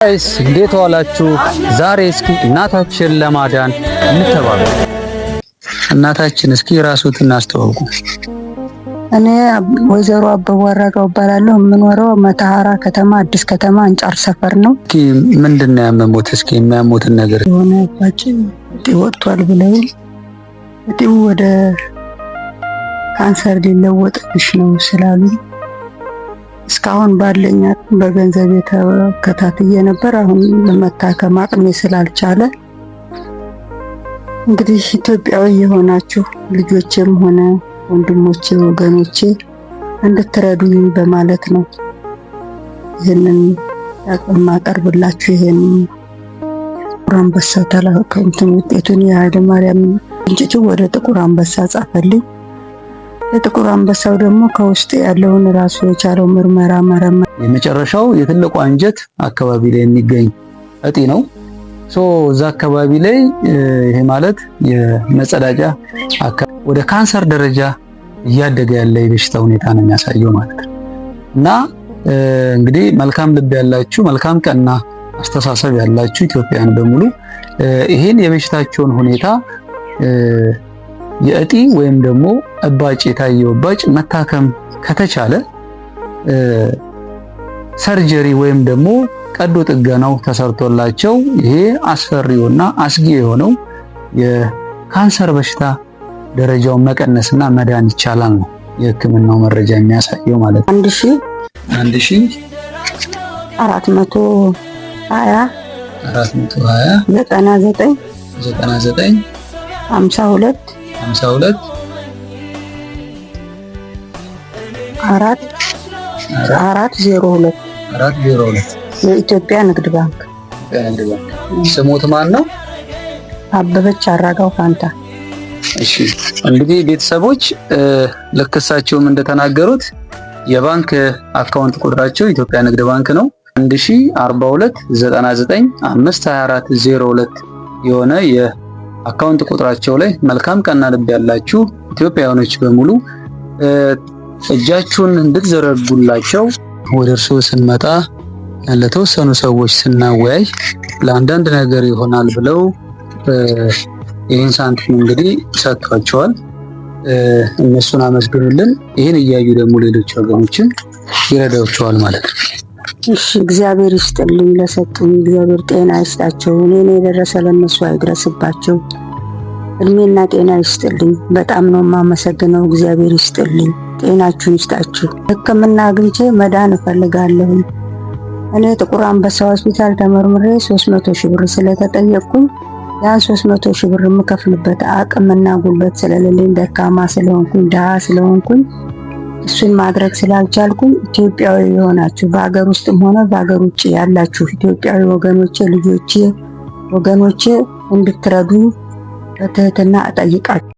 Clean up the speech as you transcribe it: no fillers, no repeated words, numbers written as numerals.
ጋይስ እንዴት ዋላችሁ? ዛሬ እስኪ እናታችን ለማዳን እንተባበር። እናታችን እስኪ ራስዎትን አስተዋውቁ። እኔ ወይዘሮ አበቡ አራጋው እባላለሁ። የምኖረው መተሐራ ከተማ አዲስ ከተማ አንጫር ሰፈር ነው። እስኪ ምንድነው ያመሙት? እስኪ የሚያሙትን ነገር የሆነ ባጭ ወጥቷል ብለው እጢው ወደ ካንሰር ሊለወጥብሽ ነው ስላሉ እስካሁን ባለኛ በገንዘብ የተከታተየ ነበር። አሁን ለመታከም አቅሜ ስላልቻለ እንግዲህ ኢትዮጵያዊ የሆናችሁ ልጆቼም ሆነ ወንድሞቼ ወገኖቼ እንድትረዱኝ በማለት ነው ይሄንን አቅም ማቀርብላችሁ። ይሄን ጥቁር አንበሳ ተላከንቱን ውጤቱን የኃይለ ማርያም እንጭጭ ወደ ጥቁር አንበሳ ጻፈልኝ። ለጥቁር አንበሳው ደግሞ ከውስጥ ያለውን ራሱ የቻለው ምርመራ መረመረ። የመጨረሻው የትልቁ አንጀት አካባቢ ላይ የሚገኝ እጢ ነው። እዛ አካባቢ ላይ ይሄ ማለት የመጸዳጃ ወደ ካንሰር ደረጃ እያደገ ያለ የበሽታ ሁኔታ ነው የሚያሳየው ማለት ነው። እና እንግዲህ መልካም ልብ ያላችሁ መልካም ቀና አስተሳሰብ ያላችሁ ኢትዮጵያውያን በሙሉ ይሄን የበሽታቸውን ሁኔታ የእጢ ወይም ደግሞ እባጭ የታየው እባጭ መታከም ከተቻለ ሰርጀሪ ወይም ደግሞ ቀዶ ጥገናው ተሰርቶላቸው ይሄ አስፈሪውና አስጊ የሆነው የካንሰር በሽታ ደረጃውን መቀነስና መዳን ይቻላል ነው የሕክምናው መረጃ የሚያሳየው ማለት ነው። 1420 99 52 402 የኢትዮጵያ ንግድ ባንክ። ስሞት ማን ነው? አበበች አራጋው ፋንታ። እሺ እንግዲህ ቤተሰቦች ለክሳቸውም እንደተናገሩት የባንክ አካውንት ቁጥራቸው ኢትዮጵያ ንግድ ባንክ ነው። 1042995240 የሆነ የአካውንት ቁጥራቸው ላይ መልካም ቀና ልብ ያላችሁ ኢትዮጵያውያኖች በሙሉ እጃችሁን እንድትዘረጉላቸው ወደ እርስዎ ስንመጣ ለተወሰኑ ሰዎች ስናወያይ ለአንዳንድ ነገር ይሆናል ብለው ይህን ሳንቲም እንግዲህ ሰጥቷቸዋል። እነሱን አመስግኑልን። ይህን እያዩ ደግሞ ሌሎች ወገኖችን ይረዳቸዋል ማለት ነው። እሺ እግዚአብሔር ይስጥልኝ። ለሰጡኝ እግዚአብሔር ጤና ይስጣቸው። እኔን የደረሰ ለነሱ አይድረስባቸው። እድሜና ጤና ይስጥልኝ። በጣም ነው የማመሰግነው። እግዚአብሔር ይስጥልኝ። ጤናችሁን ይስጣችሁ። ሕክምና አግኝቼ መዳን እፈልጋለሁ። እኔ ጥቁር አንበሳ ሆስፒታል ተመርምሬ 300 ሺህ ብር ስለተጠየቅኩኝ ያን 300 ሺህ ብር የምከፍልበት አቅምና ጉልበት ስለሌለኝ ደካማ ስለሆንኩኝ ድሃ ስለሆንኩኝ እሱን ማድረግ ስላልቻልኩኝ ኢትዮጵያዊ የሆናችሁ በአገር ውስጥም ሆነ በአገር ውጭ ያላችሁ ኢትዮጵያዊ ወገኖቼ ልጆቼ ወገኖቼ እንድትረዱ በትህትና እጠይቃለሁ።